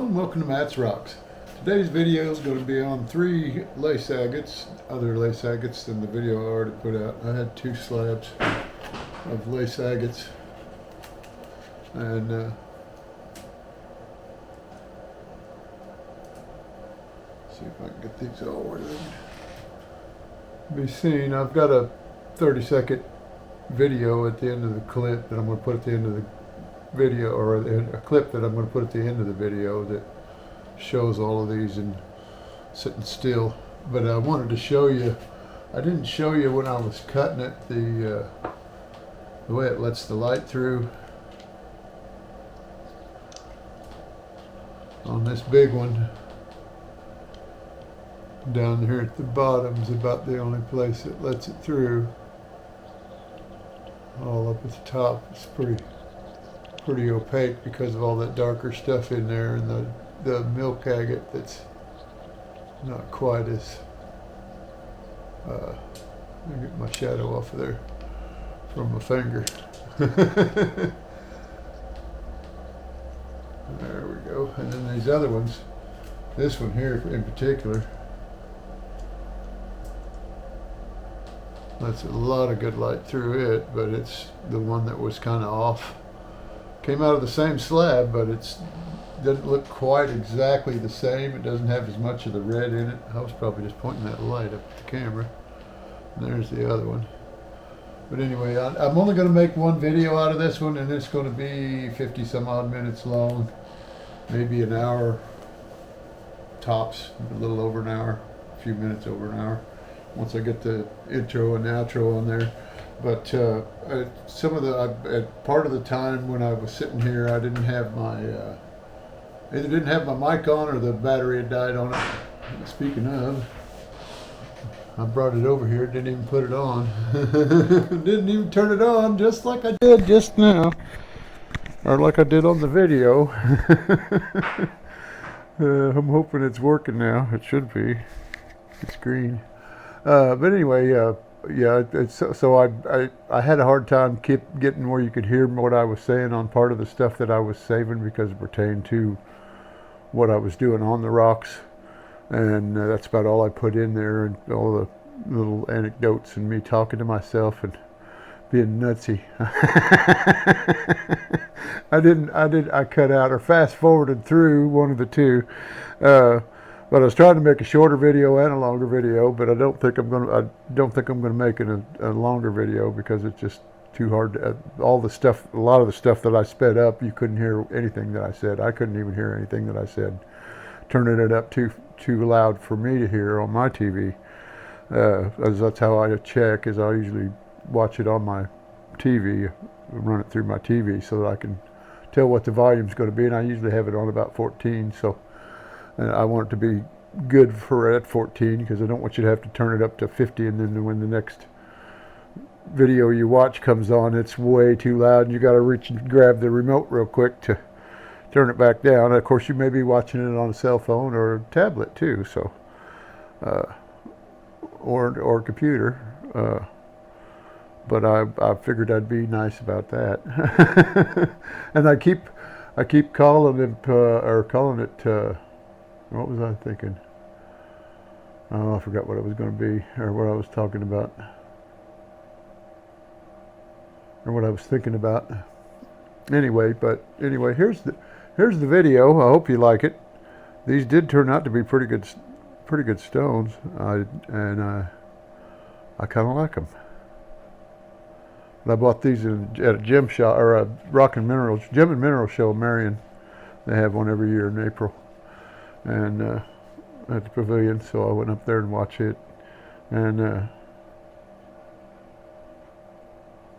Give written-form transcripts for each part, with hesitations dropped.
and welcome to Matt's Rocks. Today's video is going to be on 3 lace agates, other lace agates than the video I already put out. I had 2 slabs of lace agates, and see if I can get these all where they can be seen. I've got a 30-second video at the end of the clip that I'm going to put at the end of the video, or a clip that I'm going to put at the end of the video that shows all of these and sitting still. But I wanted to show you, I didn't show you when I was cutting it, the way it lets the light through. On this big one down here at the bottom is about the only place that lets it through. All up at the top it's pretty opaque because of all that darker stuff in there, and the milk agate that's not quite as let me get my shadow off of there from my finger. There we go. And then these other ones, this one here in particular, that's a lot of good light through it, but it's the one that was kind of off. Came out of the same slab, but it doesn't look quite exactly the same. It doesn't have as much of the red in it. I was probably just pointing that light up at the camera. And there's the other one. But anyway, I'm only going to make one video out of this one, and it's going to be 50 some odd minutes long, maybe an hour tops, a little over an hour, a few minutes over an hour, once I get the intro and outro on there. But some of the part of the time when I was sitting here, I didn't have my either didn't have my mic on or the battery had died on it. Speaking of, I brought it over here, didn't even put it on. Didn't even turn it on, just like I did just now, or like I did on the video. I'm hoping it's working now. It should be. It's green. But anyway, yeah. So I had a hard time getting where you could hear what I was saying on part of the stuff that I was saving because it pertained to what I was doing on the rocks, and that's about all I put in there, and all the little anecdotes and me talking to myself and being nutsy. I cut out or fast forwarded through one of the two. But I was trying to make a shorter video and a longer video, but I don't think I'm going to make it a longer video because it's just too hard to, a lot of the stuff that I sped up, you couldn't hear anything that I said. I couldn't even hear anything that I said, turning it up too loud for me to hear on my TV. As that's how I check, is I usually watch it on my TV, run it through my TV so that I can tell what the volume's going to be, and I usually have it on about 14, so I want it to be good for at 14 because I don't want you to have to turn it up to 50, and then when the next video you watch comes on, it's way too loud and you got to reach and grab the remote real quick to turn it back down. Of course, you may be watching it on a cell phone or a tablet too, so or computer. But I figured I'd be nice about that. And I keep calling it what was I thinking? Oh, I forgot what it was going to be, or what I was talking about, or what I was thinking about. Anyway, here's the video. I hope you like it. These did turn out to be pretty good stones, and I kind of like them. But I bought these at a gem shop, or a gem and mineral show in Marion. They have one every year in April, and at the pavilion, so I went up there and watched it. And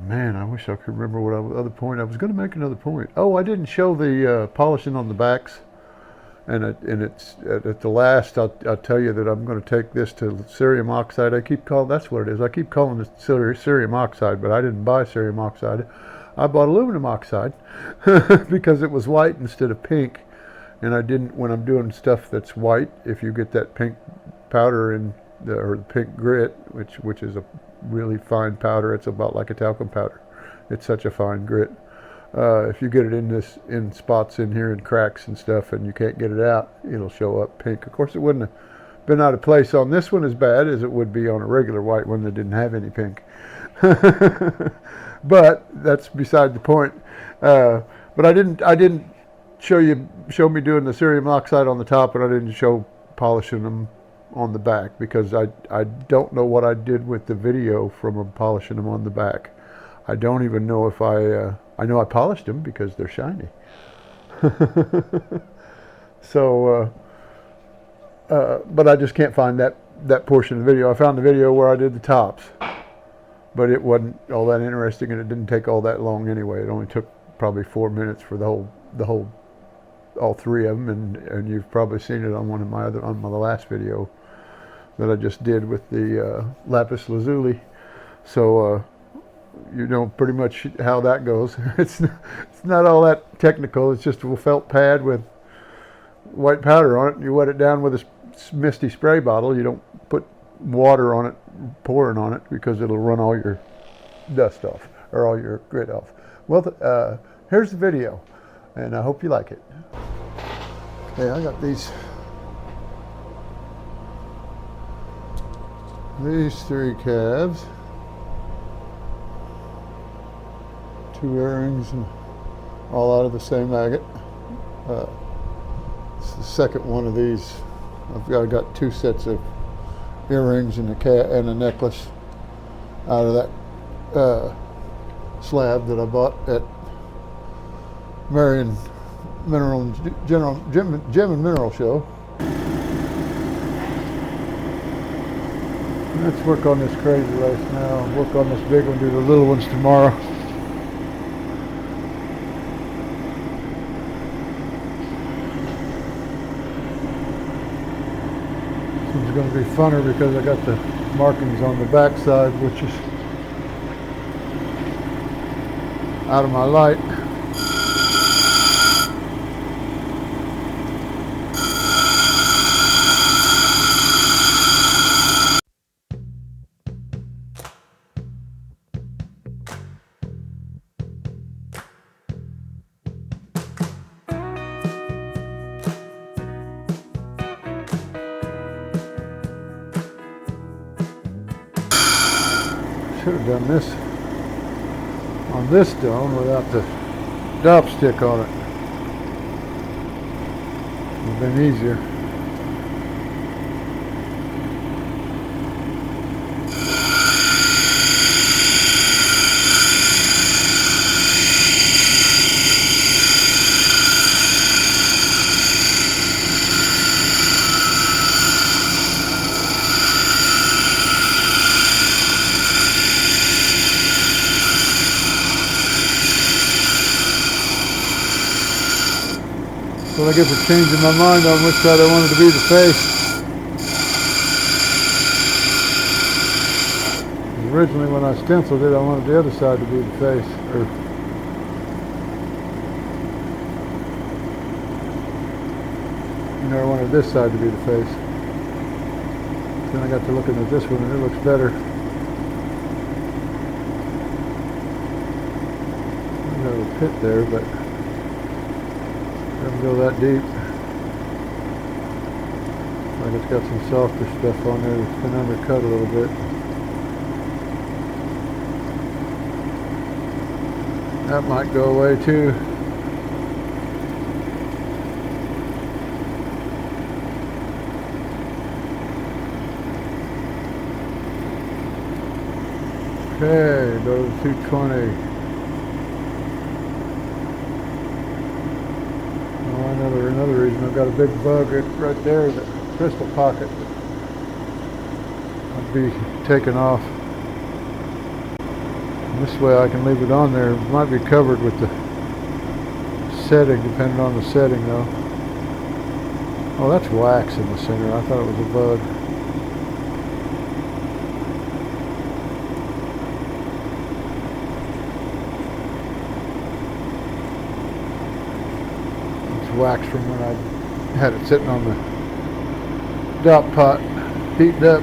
man, I wish I could remember what other point I was going to make. Another point. Oh, I didn't show the polishing on the backs, and it's at the last. I'll tell you that I'm going to take this to cerium oxide. That's what it is. I keep calling it cerium oxide, but I didn't buy cerium oxide. I bought aluminum oxide because it was white instead of pink. And I didn't, when I'm doing stuff that's white, if you get that pink powder or the pink grit, which is a really fine powder, it's about like a talcum powder. It's such a fine grit. If you get it in spots in here and cracks and stuff and you can't get it out, it'll show up pink. Of course, it wouldn't have been out of place on this one as bad as it would be on a regular white one that didn't have any pink. But that's beside the point. But I didn't show me doing the cerium oxide on the top, and I didn't show polishing them on the back, because I don't know what I did with the video from them polishing them on the back. I don't even know if I know I polished them because they're shiny. So, but I just can't find that portion of the video. I found the video where I did the tops, but it wasn't all that interesting, and it didn't take all that long anyway. It only took probably 4 minutes for all three of them, and you've probably seen it on one of my last video that I just did with the lapis lazuli. So you know pretty much how that goes. It's not all that technical. It's just a felt pad with white powder on it, and you wet it down with a misty spray bottle. You don't put water on it, pouring on it, because it'll run all your dust off, or all your grit off. Well, here's the video, and I hope you like it. Okay, I got these three calves, 2 earrings, and all out of the same agate. It's the second one of these. I got 2 sets of earrings and a necklace out of that slab that I bought at Marion Mineral Gem and Mineral Show. Let's work on this crazy lace now. Work on this big one. Do the little ones tomorrow. This one's going to be funner because I got the markings on the back side, which is out of my light. Should have done this on this stone without the dop stick on it. Would have been easier. So I get to changing my mind on which side I wanted to be the face. Originally when I stenciled it, I wanted the other side to be the face. I wanted this side to be the face. Then I got to looking at this one and it looks better. Got a pit there, but doesn't go that deep. Like it's got some softer stuff on there that's been undercut a little bit. That might go away too. Okay, go to 220. Another reason I've got a big bug right there, the crystal pocket. I'll be taken off. And this way I can leave it on there. It might be covered with the setting, depending on the setting though. Oh, that's wax in the center. I thought it was a bug. Wax from when I had it sitting on the dop pot, heated up.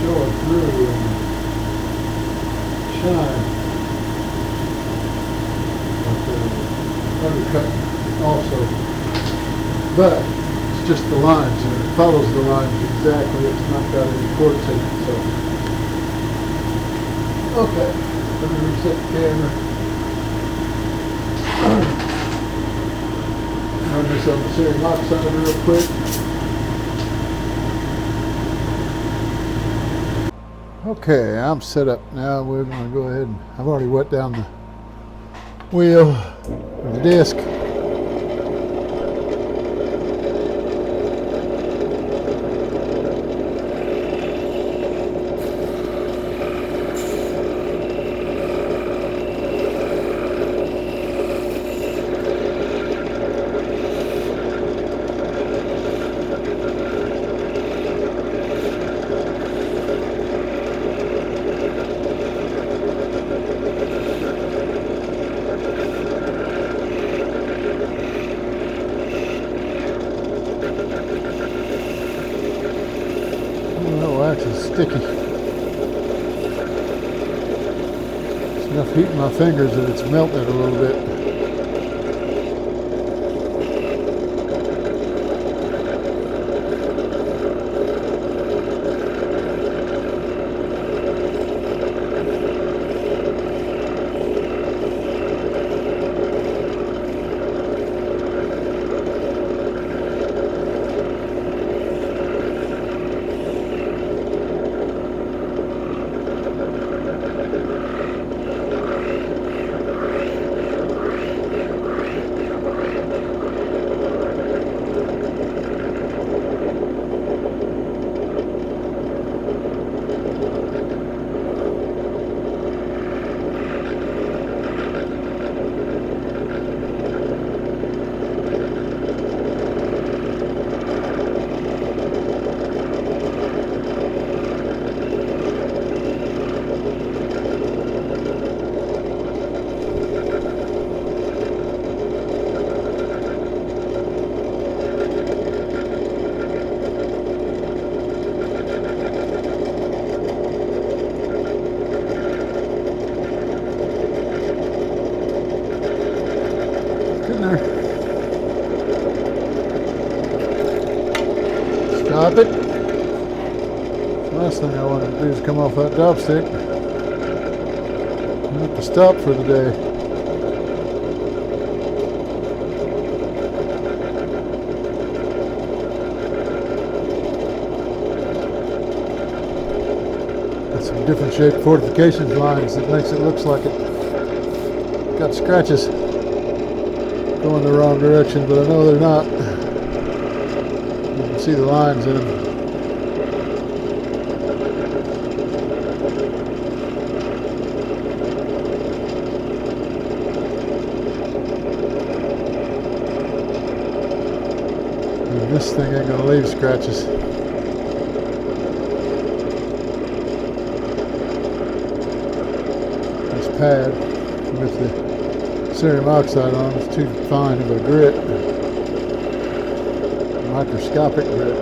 showing through and shine. But undercut also. But it's just the lines, and it follows the lines exactly. It's not got any quartz in it, so. Okay, let me reset the camera. Run this on the cerium oxide real quick. Okay, I'm set up now. We're going to go ahead and I've already wet down the wheel or the disc. It's sticky. It's enough heat in my fingers that it's melted a little bit. Stop it. Last thing I want to do is come off that dropstick. I have to stop for the day. Got some different shaped fortifications lines that makes it look like it got scratches going the wrong direction, but I know they're not. You can see the lines in them. And this thing ain't gonna leave scratches. This pad with the cerium oxide on is too fine of a grit. Microscopic grit,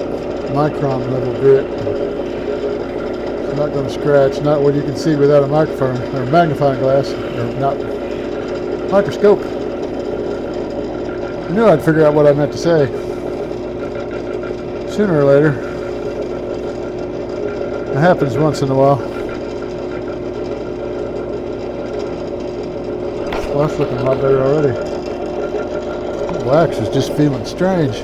micron level grit. It's not going to scratch, not what you can see without a microphone or magnifying glass, or not microscope. I knew I'd figure out what I meant to say sooner or later. It happens once in a while. Well, that's looking a lot better already. The wax is just feeling strange.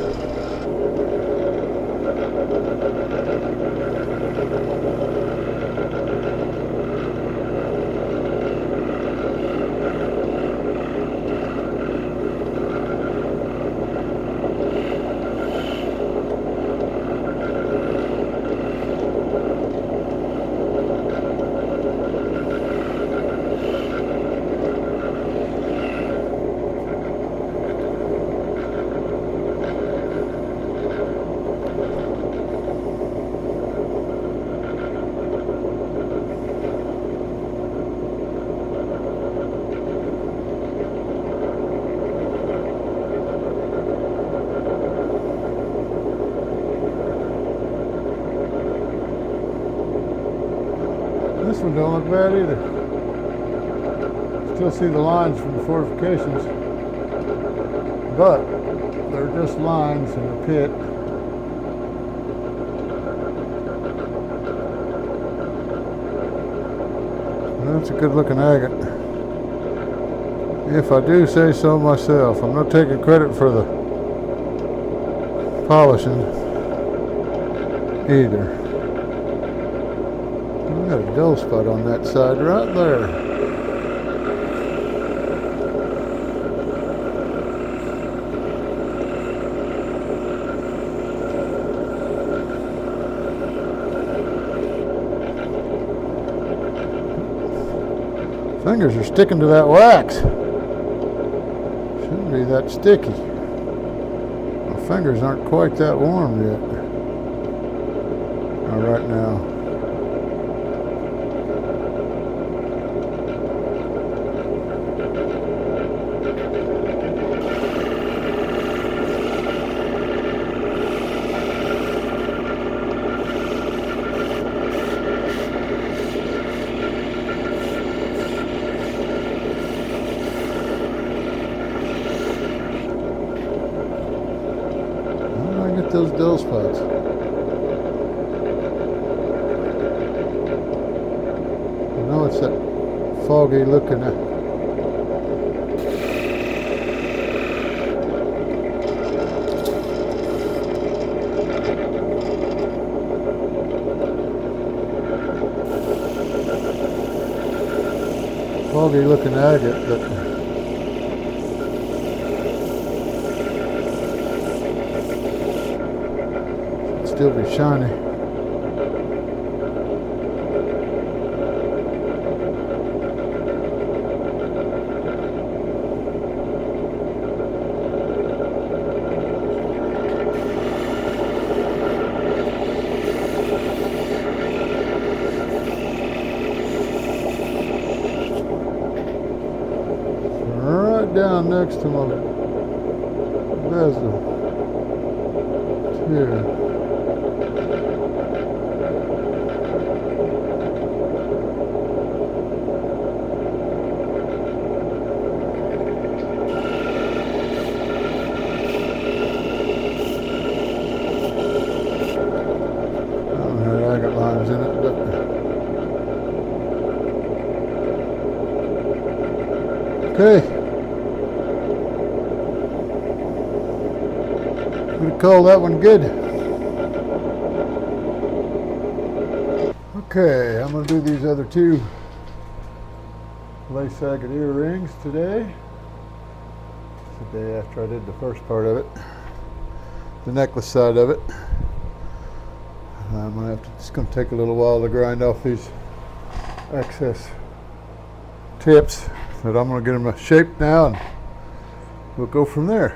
This one don't look bad either. Still see the lines from the fortifications, but they're just lines in the pit. That's a good looking agate, if I do say so myself. I'm not taking credit for the polishing either. I got a dull spot on that side right there. Fingers are sticking to that wax. Shouldn't be that sticky. My fingers aren't quite that warm yet. Not right now. Those dull spots. I know it's that foggy looking at. Foggy looking agate, but still be shiny. Right down next to my bezel here. Lines in it, but okay. I'm gonna call that one good. Okay, I'm gonna do these other two lace agate earrings today. It's the day after I did the first part of it, the necklace side of it. I'm gonna have to, it's gonna take a little while to grind off these excess tips, but I'm gonna get them shaped now and we'll go from there.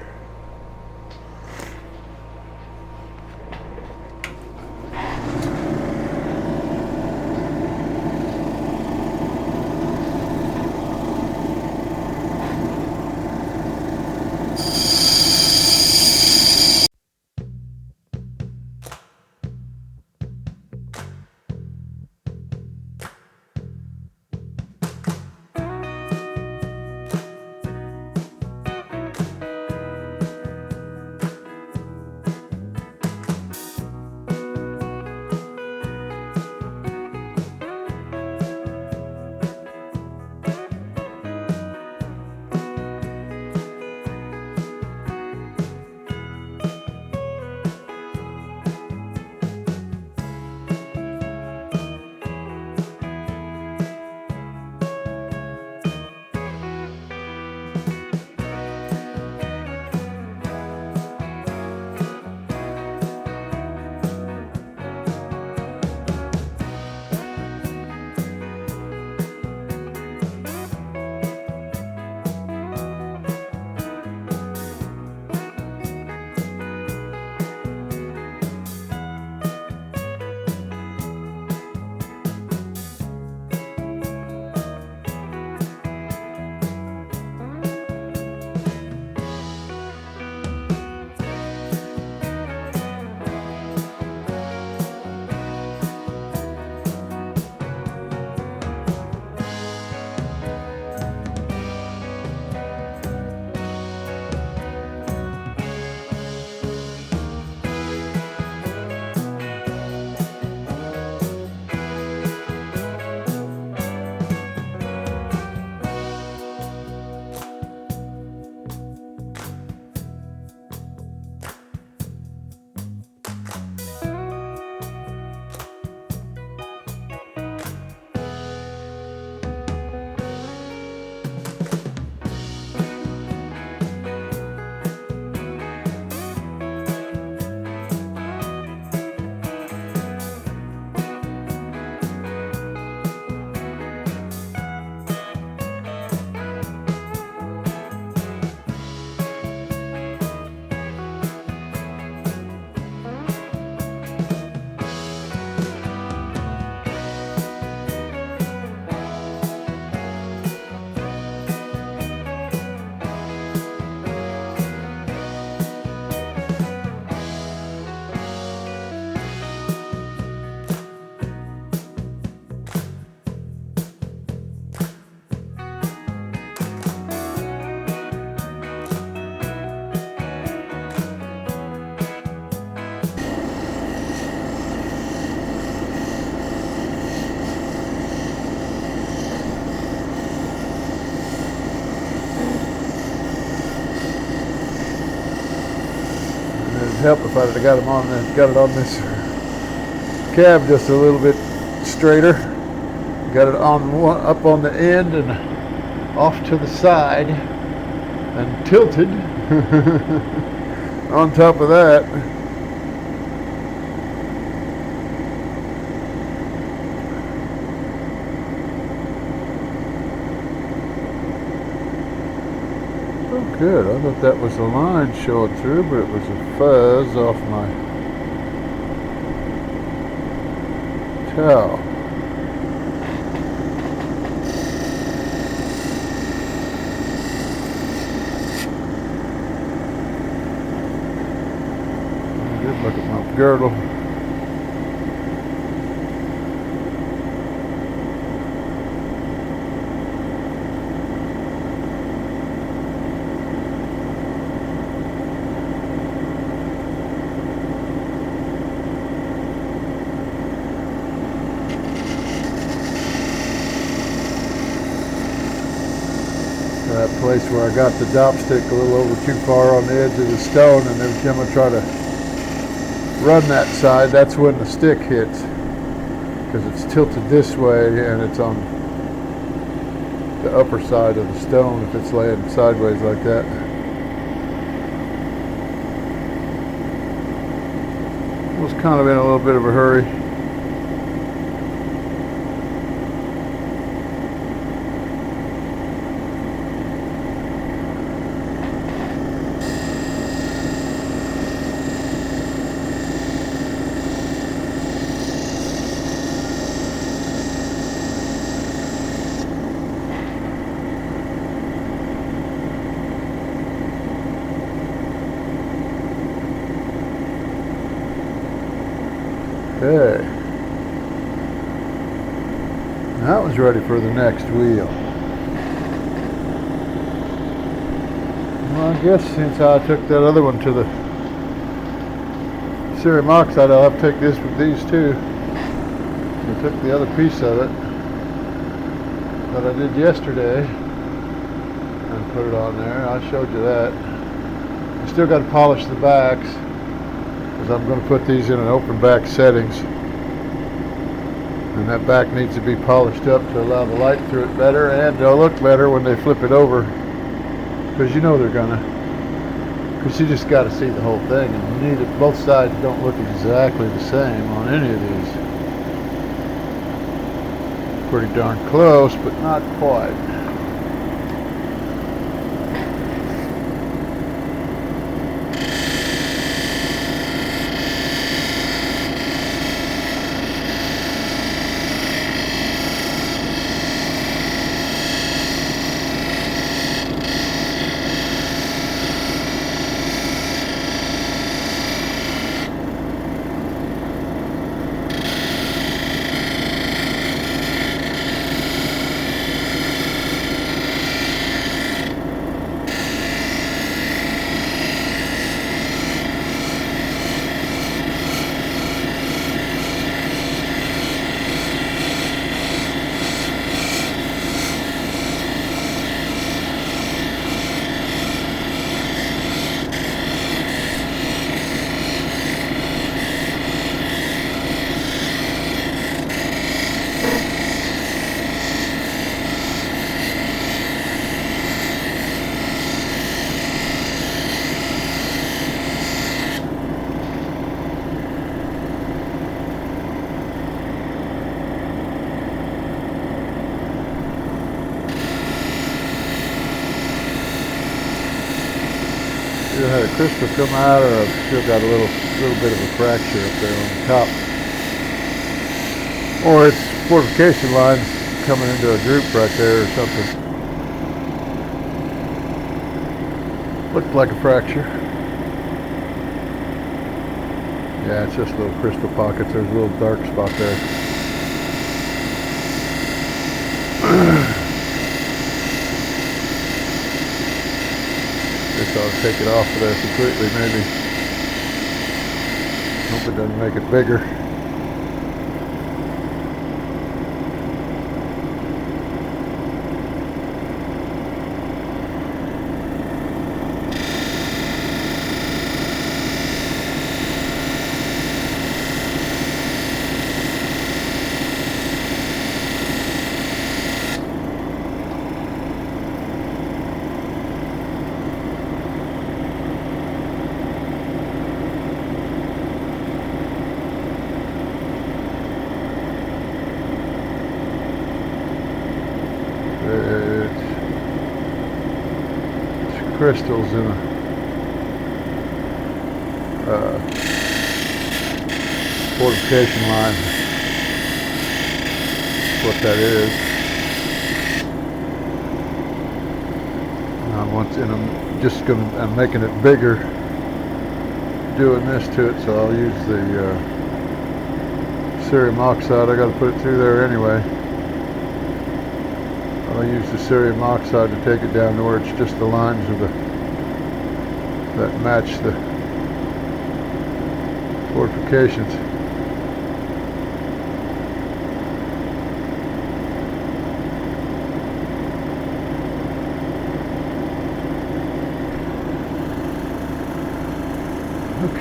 help if I'd have got it on this cab just a little bit straighter. Got it up on the end and off to the side and tilted on top of that. Oh, good. I thought that was a line showing through, but it was a fuzz off my towel. Look at my girdle. That place where I got the dopstick a little over too far on the edge of the stone, and every time I try to run that side, that's when the stick hits, because it's tilted this way and it's on the upper side of the stone if it's laying sideways like that. I was kind of in a little bit of a hurry. Okay, that was ready for the next wheel. Well, I guess since I took that other one to the cerium oxide, I'll have to take this with these too. I took the other piece of it that I did yesterday and put it on there. I showed you that. I still got to polish the backs, because I'm going to put these in an open back settings, and that back needs to be polished up to allow the light through it better, and they'll look better when they flip it over, because you know they're gonna, because you just got to see the whole thing, and you need it. Both sides don't look exactly the same on any of these. Pretty darn close, but not quite. Still had a crystal come out, or I've still got a little bit of a fracture up there on the top. Or it's fortification lines coming into a droop right there or something. Looked like a fracture. Yeah, it's just little crystal pockets. There's a little dark spot there. Guess I'll take it off of there completely, maybe. Hope it doesn't make it bigger. It's crystals in a fortification line. That's what that is. I'm making it bigger, doing this to it, so I'll use the cerium oxide. I got to put it through there anyway. I'll use the cerium oxide to take it down to where it's just the lines of that match the fortifications.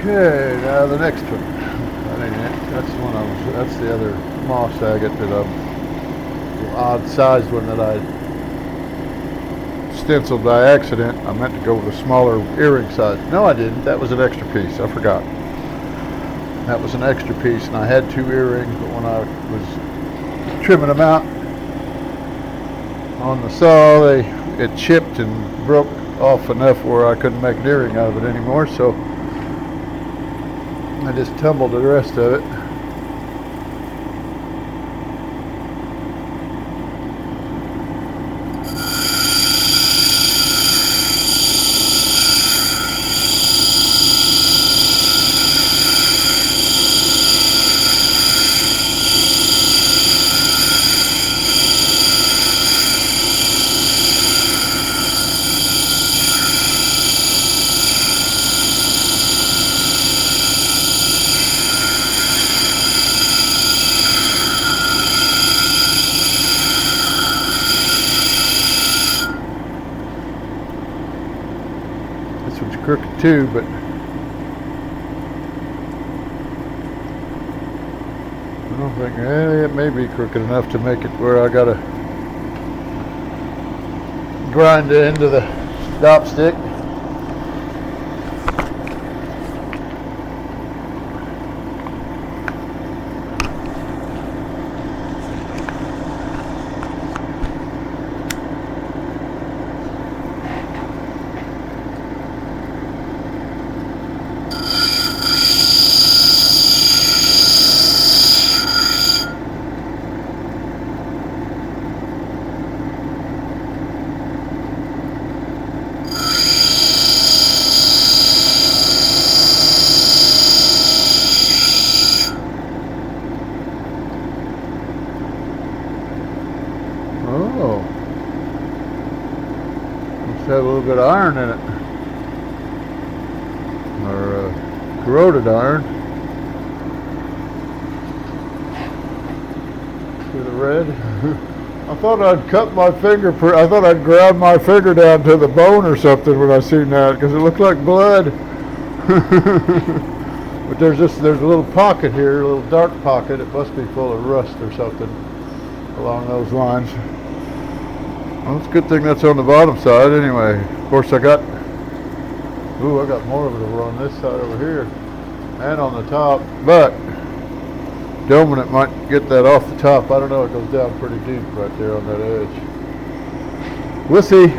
Okay, now the next one. That's the other moss agate that the odd sized one that I stenciled by accident. I meant to go with a smaller earring size. No, I didn't. That was an extra piece. I forgot. That was an extra piece, and I had 2 earrings, but when I was trimming them out on the saw, it chipped and broke off enough where I couldn't make an earring out of it anymore, so I just tumbled the rest of it. This one's crooked too, but I don't think it may be crooked enough to make it where I gotta grind it into the dop stick. Oh, must have a little bit of iron in it, or corroded iron. See the red? I thought I'd cut my finger. I thought I'd ground my finger down to the bone or something when I seen that, because it looked like blood. But there's a little pocket here, a little dark pocket. It must be full of rust or something along those lines. Well, it's a good thing that's on the bottom side anyway. Of course I got more of it over on this side over here and on the top, but doming it might get that off the top. I don't know, it goes down pretty deep right there on that edge. We'll see.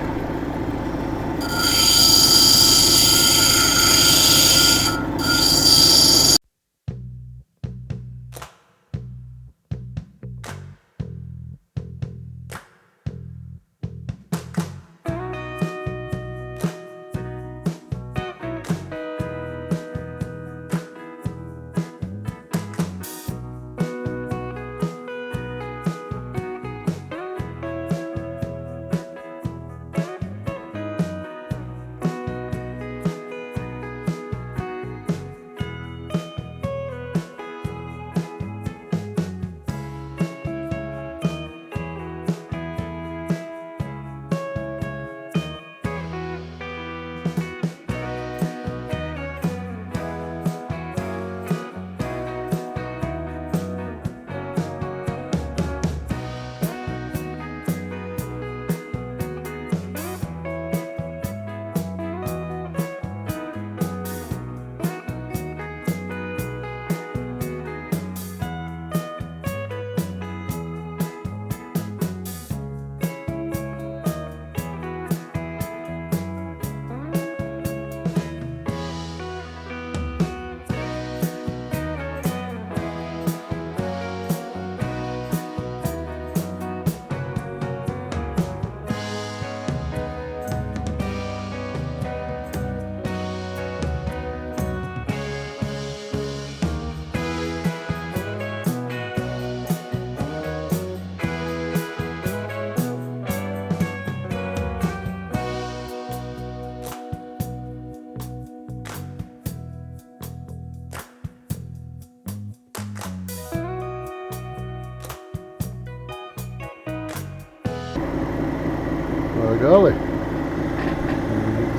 By golly.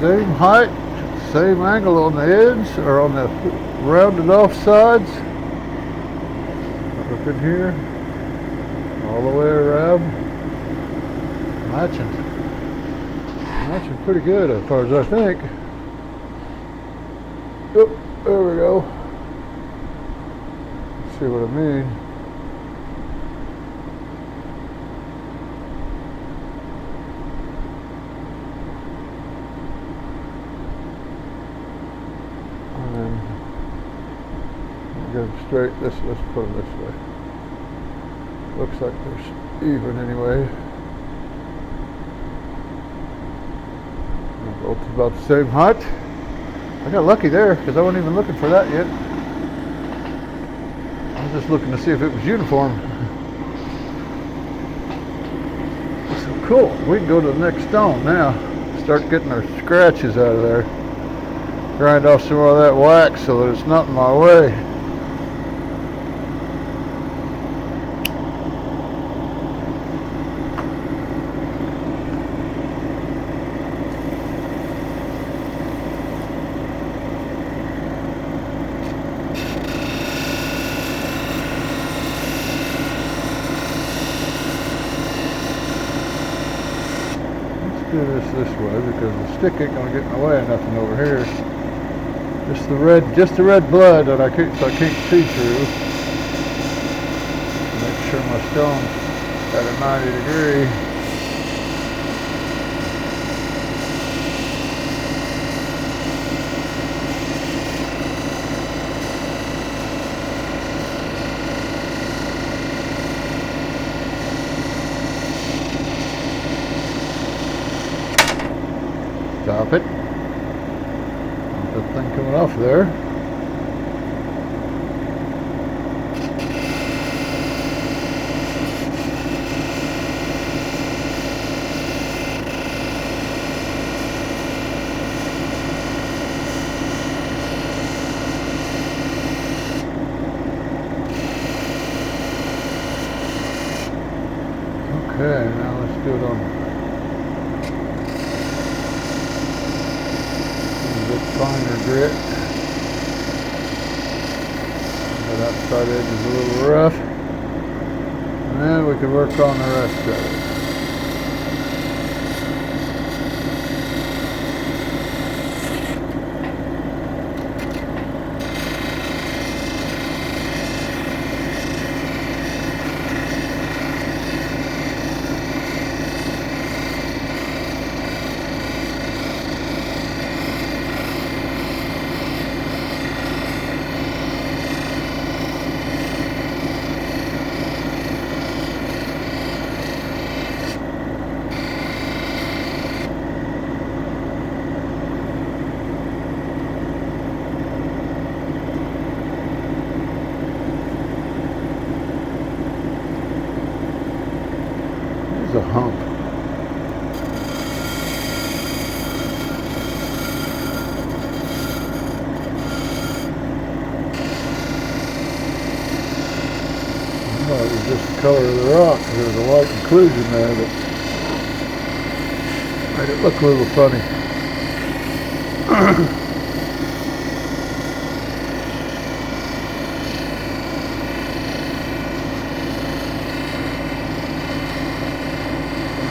Same height, same angle on the edge, or on the rounded off sides. Up in here, all the way around. Matching pretty good as far as I think. Oh, there we go. See what I mean? Go straight. Let's put them this way. Looks like they're even anyway. They're both about the same height. I got lucky there because I wasn't even looking for that yet. I was just looking to see if it was uniform. So cool. We can go to the next stone now. Start getting our scratches out of there. Grind off some more of that wax so that it's not in my way. Do this way because the stick ain't gonna get in the way of nothing over here. Just the red blood that I can't see through. Make sure my stone's at a 90 degree. Stop it. That thing coming off there. Okay, now let's do it on finer grit. That outside edge is a little rough. And then we can work on the rest of it. A hump. Well, it was just the color of the rock. There was a white inclusion there that made it look a little funny.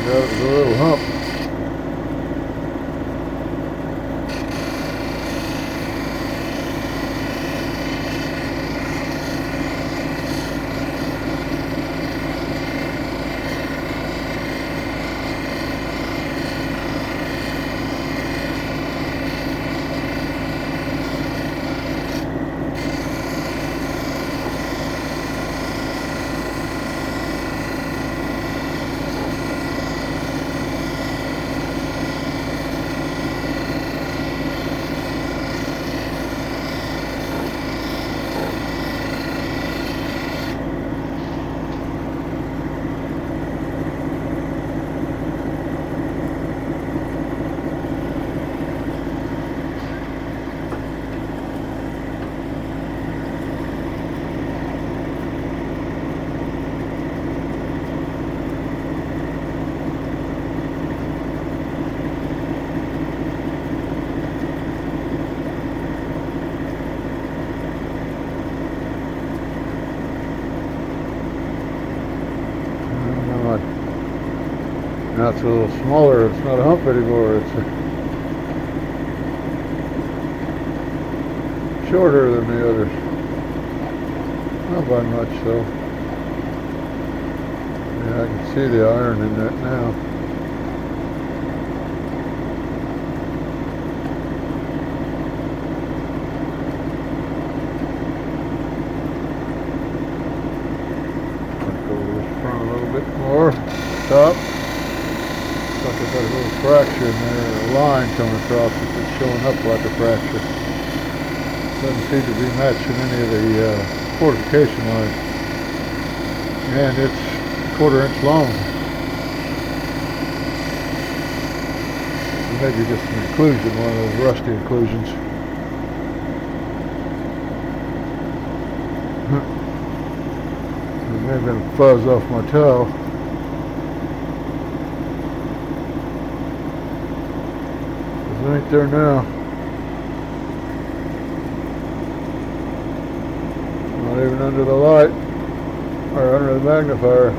That was a little hump. Now it's a little smaller. It's not a hump anymore. It's shorter than the others. Not by much though. Yeah, I can see the iron in that now. Go over this front a little bit more. Top. Looks like I've got a little fracture in there, a line coming across it that's showing up like a fracture. Doesn't seem to be matching any of the fortification lines. And it's a 1/4 inch long. Maybe just an inclusion, one of those rusty inclusions. There may have been a fuzz off my towel. It ain't there now. Not even under the light or under the magnifier.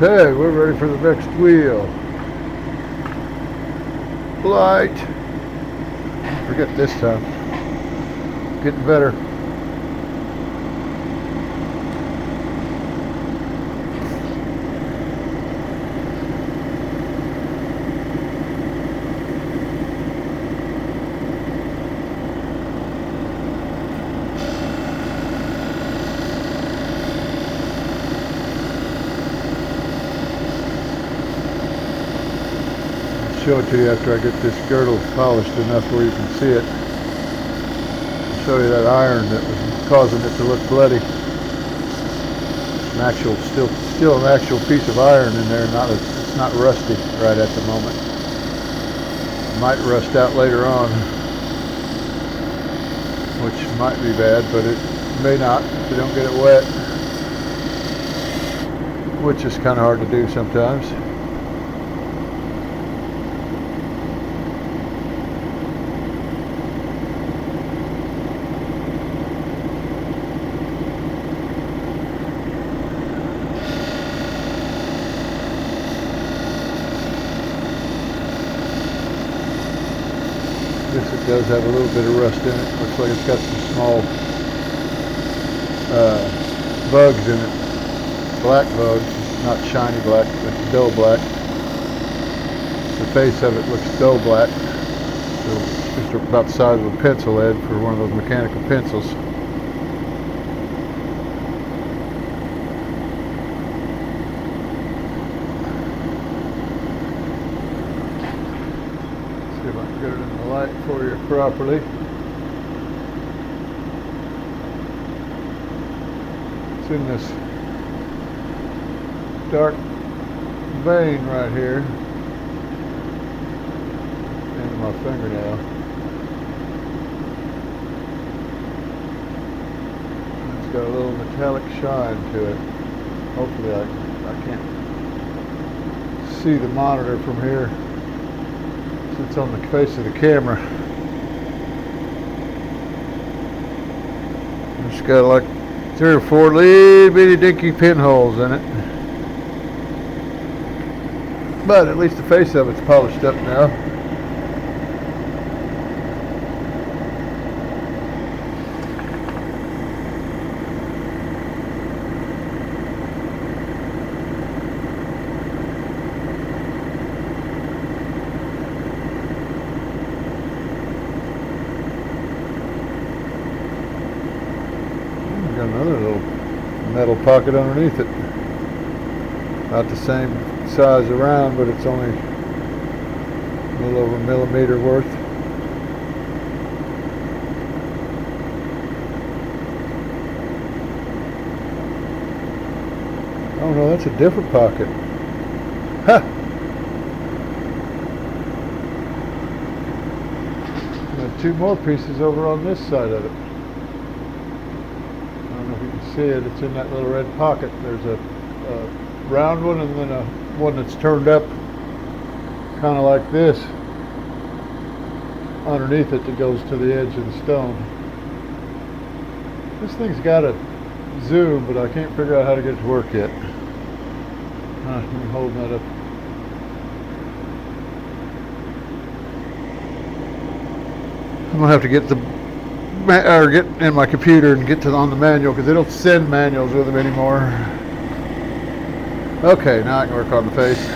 Okay, we're ready for the next wheel. Light. Forget this time. Getting better. Show it to you after I get this girdle polished enough where you can see it. I'll show you that iron that was causing it to look bloody. An actual, still an actual piece of iron in there. It's not rusty right at the moment. It might rust out later on, which might be bad, but it may not if you don't get it wet, which is kind of hard to do sometimes. It does have a little bit of rust in it. Looks like it's got some small bugs in it. Black bugs, not shiny black, but dull black. The face of it looks dull black. So just about the size of a pencil head for one of those mechanical pencils. See if I can get it in the light for you properly. It's in this dark vein right here. End of my fingernail. It's got a little metallic shine to it. Hopefully I can't see the monitor from here. It's on the face of the camera. It's got like 3 or 4 little bitty dinky pinholes in it. But at least the face of it's polished up now. Another little metal pocket underneath it. Not the same size around, but it's only a little over a millimeter worth. Oh no, that's a different pocket. Ha! Got two more pieces over on this side of it. I don't know if you can see it. It's in that little red pocket. There's a round one and then a one that's turned up kind of like this underneath it that goes to the edge of the stone. This thing's got a zoom, but I can't figure out how to get it to work yet. I'm holding that up. I'm gonna have to get get in my computer and get on the manual, because they don't send manuals with them anymore. Okay, now I can work on the face.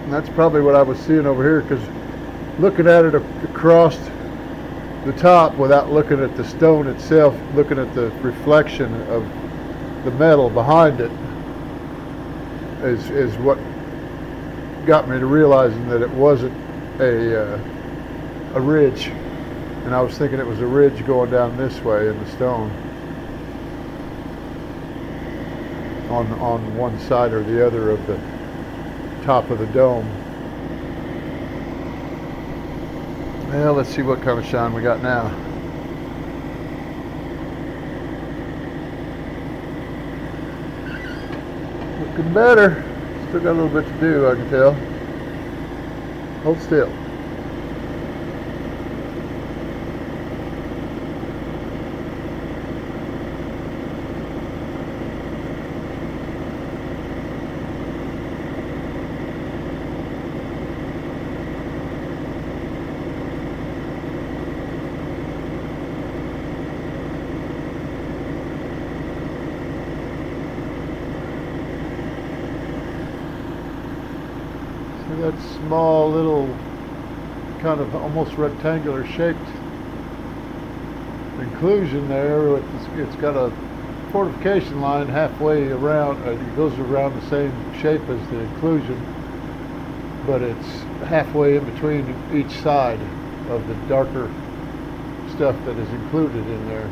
And that's probably what I was seeing over here, because looking at it across the top without looking at the stone itself, looking at the reflection of the metal behind it is what got me to realizing that it wasn't a ridge. And I was thinking it was a ridge going down this way in the stone on one side or the other of the top of the dome. Well, let's see what kind of shine we got now. Looking better. Still got a little bit to do, I can tell. Hold still. That small little kind of almost rectangular shaped inclusion there. It's got a fortification line halfway around. It goes around the same shape as the inclusion, but it's halfway in between each side of the darker stuff that is included in there.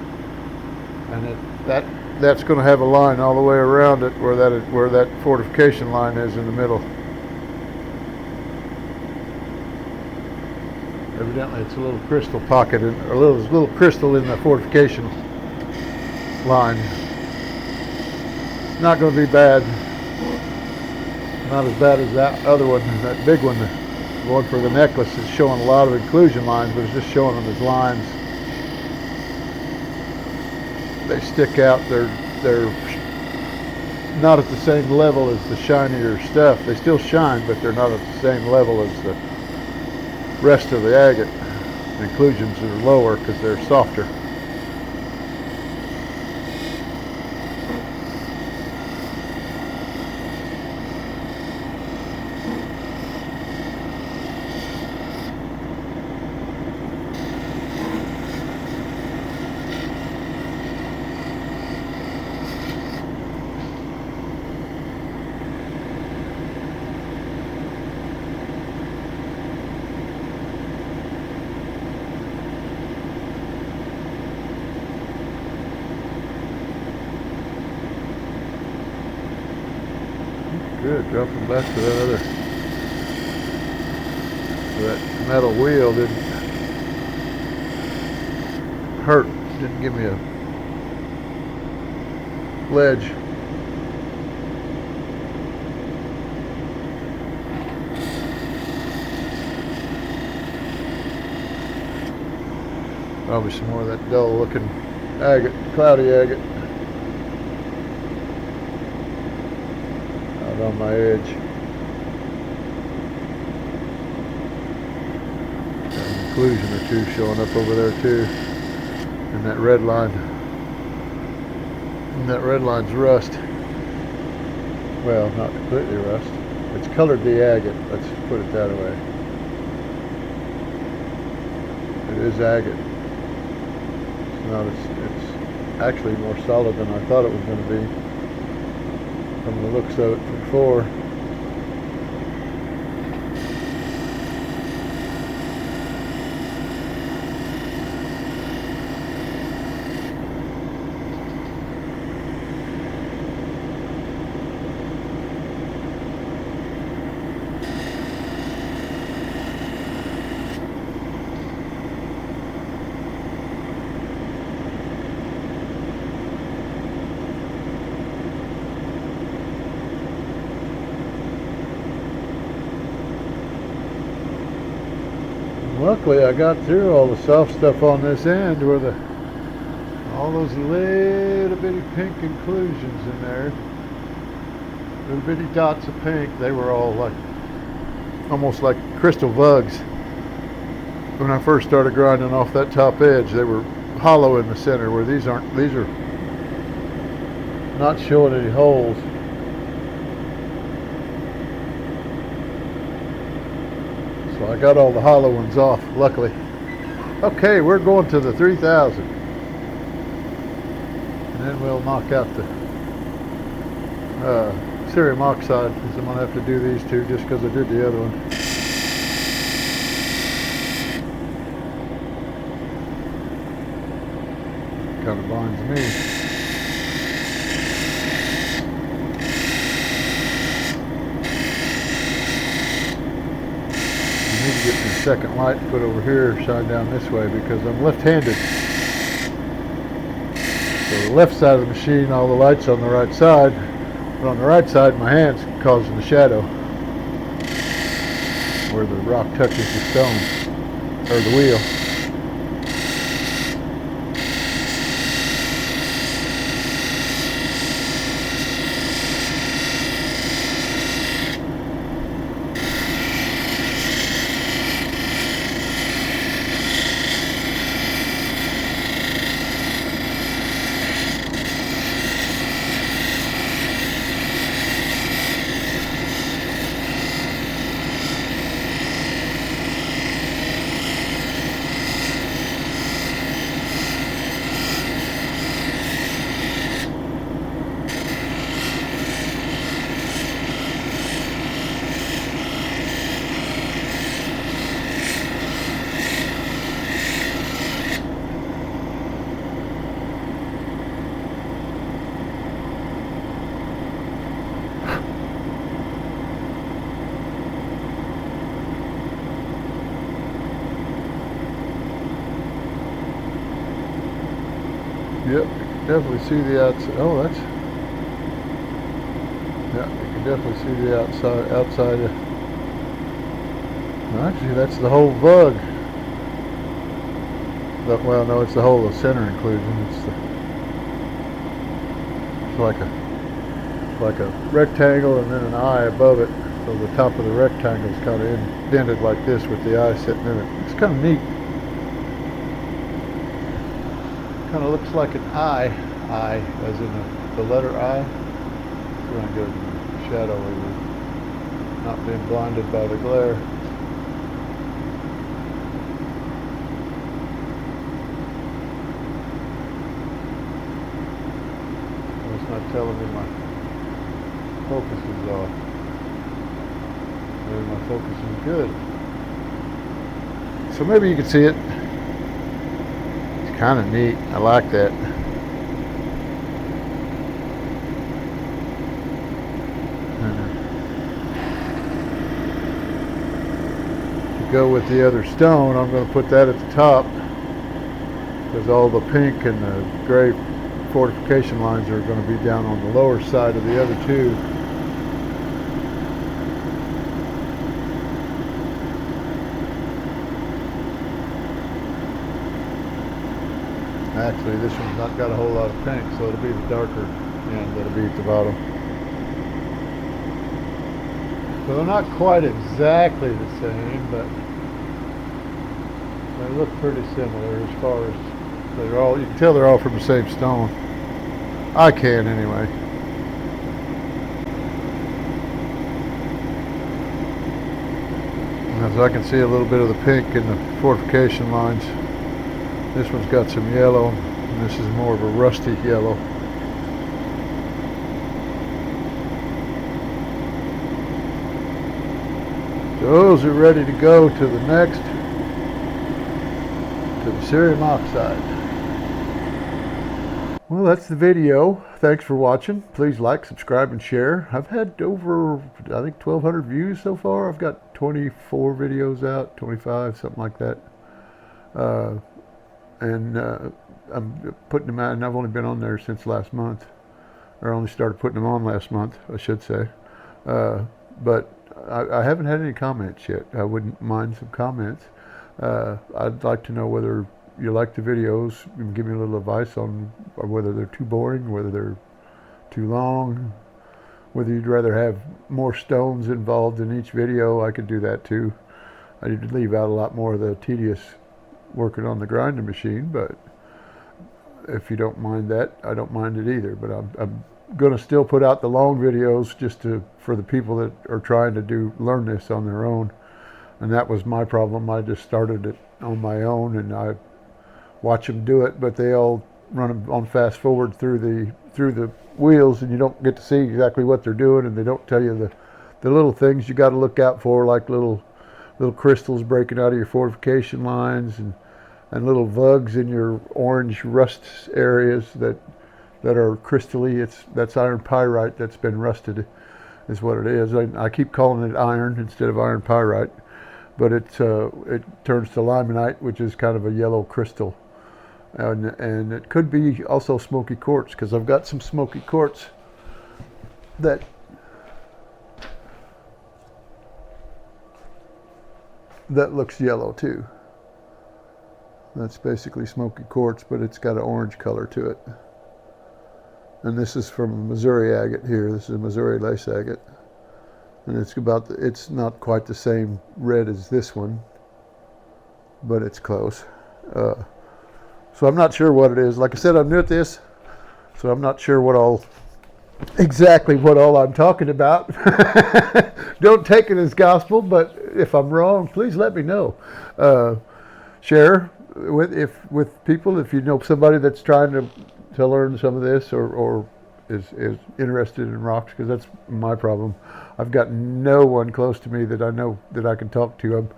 And that's going to have a line all the way around it where that fortification line is in the middle. Evidently it's a little crystal pocket, or a little crystal in the fortification line. It's not going to be bad. Not as bad as that other one, that big one. The one for the necklace is showing a lot of inclusion lines, but it's just showing them as lines. They stick out. They're not at the same level as the shinier stuff. They still shine, but they're not at the same level as the rest of the agate. The inclusions are lower because they're softer. Good, dropping back to that that metal wheel didn't hurt, didn't give me a ledge. Probably some more of that dull looking agate, cloudy agate out on my edge. Got an inclusion or two showing up over there too. And that red line. And that red line's rust. Well, not completely rust. It's colored the agate, let's put it that way. It is agate. It's actually more solid than I thought it was going to be from the looks of it before. Luckily, I got through all the soft stuff on this end where all those little bitty pink inclusions in there, little bitty dots of pink. They were all like almost like crystal vugs. When I first started grinding off that top edge, they were hollow in the center. Where these aren't. These are not showing any holes. So I got all the hollow ones off, luckily. Okay, we're going to the 3000. And then we'll knock out the cerium oxide, because I'm going to have to do these two just because I did the other one. Kind of binds me. Get the second light put over here, shine down this way, because I'm left-handed. So the left side of the machine, all the lights on the right side, but on the right side my hand's causing the shadow where the rock touches the stone, or the wheel. Yep, you can definitely see the outside. Oh, that's, yeah, you can definitely see the outside. Well, actually, that's the whole vug. Well, no, it's the whole center inclusion. It's like a rectangle and then an eye above it. So the top of the rectangle is kind of indented like this with the eye sitting in it. It's kind of neat. Kind of looks like an I, as in the letter I. It's really good in the shadow where you're not being blinded by the glare. It's not telling me my focus is off. Maybe my focus is good. So maybe you can see it. Kind of neat. I like that. To go with the other stone, I'm going to put that at the top because all the pink and the gray fortification lines are going to be down on the lower side of the other two. Actually, this one's not got a whole lot of pink, so it'll be the darker end that'll be at the bottom. So they're not quite exactly the same, but they look pretty similar as far as they're all, you can tell they're all from the same stone. I can anyway. As I can see a little bit of the pink in the fortification lines. This one's got some yellow, and this is more of a rusty yellow. Those are ready to go to the next, to the cerium oxide. Well, that's the video. Thanks for watching. Please like, subscribe, and share. I've had over, I think, 1,200 views so far. I've got 24 videos out, 25, something like that. I'm putting them out, and I've only been on there since last month, or only started putting them on last month, I should say. But I haven't had any comments yet. I wouldn't mind some comments. I'd like to know whether you like the videos. You can give me a little advice on whether they're too boring, whether they're too long, whether you'd rather have more stones involved in each video. I could do that too. I need to leave out a lot more of the tedious working on the grinding machine, but if you don't mind that, I don't mind it either. But I'm going to still put out the long videos just for the people that are trying to learn this on their own. And that was my problem. I just started it on my own, and I watch them do it, but they all run on fast forward through the wheels, and you don't get to see exactly what they're doing, and they don't tell you the little things you got to look out for, like little crystals breaking out of your fortification lines, and little vugs in your orange rust areas that are crystally. That's iron pyrite that's been rusted, is what it is. I keep calling it iron instead of iron pyrite, but it turns to limonite, which is kind of a yellow crystal, and it could be also smoky quartz, because I've got some smoky quartz that looks yellow too. That's basically smoky quartz, but it's got an orange color to it. And this is from Missouri agate here. This is a Missouri lace agate. And it's not quite the same red as this one, but it's close. So I'm not sure what it is. Like I said, I'm new at this, so I'm not sure exactly what all I'm talking about. Don't take it as gospel, but if I'm wrong, please let me know. Share with people if you know somebody that's trying to learn some of this, or is interested in rocks, because that's my problem. I've got no one close to me that I know that I can talk to. I'm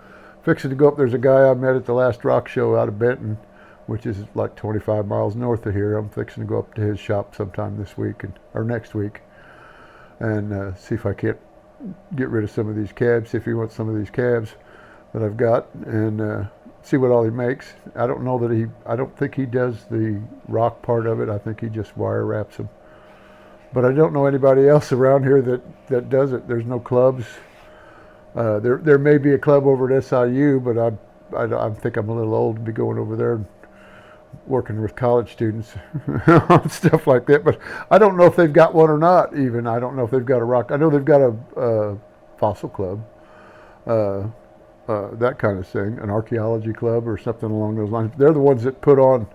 fixing to go up. There's a guy I met at the last rock show out of Benton, which is like 25 miles north of here. I'm fixing to go up to his shop sometime this week or next week, and see if I can't get rid of some of these cabs, see if he wants some of these cabs that I've got, and see what all he makes. I don't know that I don't think he does the rock part of it. I think he just wire wraps them. But I don't know anybody else around here that does it. There's no clubs. There may be a club over at SIU, but I think I'm a little old to be going over there and working with college students on stuff like that. But I don't know if they've got one or not even. I don't know if they've got a rock. I know they've got a fossil club. That kind of thing, an archaeology club or something along those lines. They're the ones that put on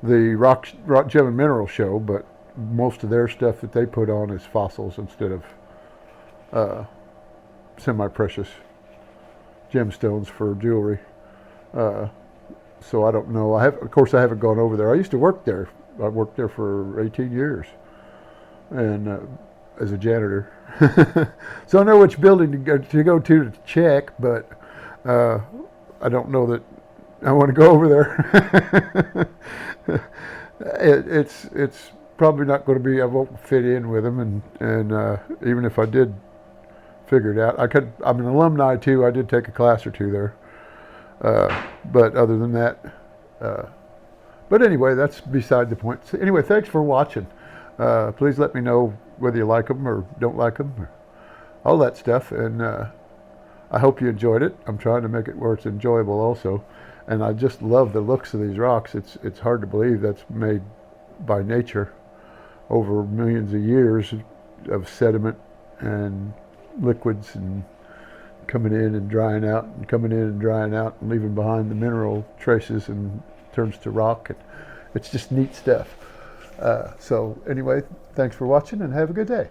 the rock gem and mineral show, but most of their stuff that they put on is fossils instead of semi-precious gemstones for jewelry. So I don't know. Of course, I haven't gone over there. I used to work there. I worked there for 18 years, and as a janitor. So I know which building to go to check, but I don't know that I want to go over there. It's probably not going to be. I won't fit in with them, and even if I did figure it out, I'm an alumni too. I did take a class or two there, but other than that, But anyway, that's beside the point. So anyway, thanks for watching. Please let me know whether you like them or don't like them, or all that stuff. And I hope you enjoyed it. I'm trying to make it where it's enjoyable also. And I just love the looks of these rocks. It's hard to believe that's made by nature over millions of years of sediment and liquids and coming in and drying out and coming in and drying out and leaving behind the mineral traces and turns to rock. And it's just neat stuff. So anyway, thanks for watching and have a good day.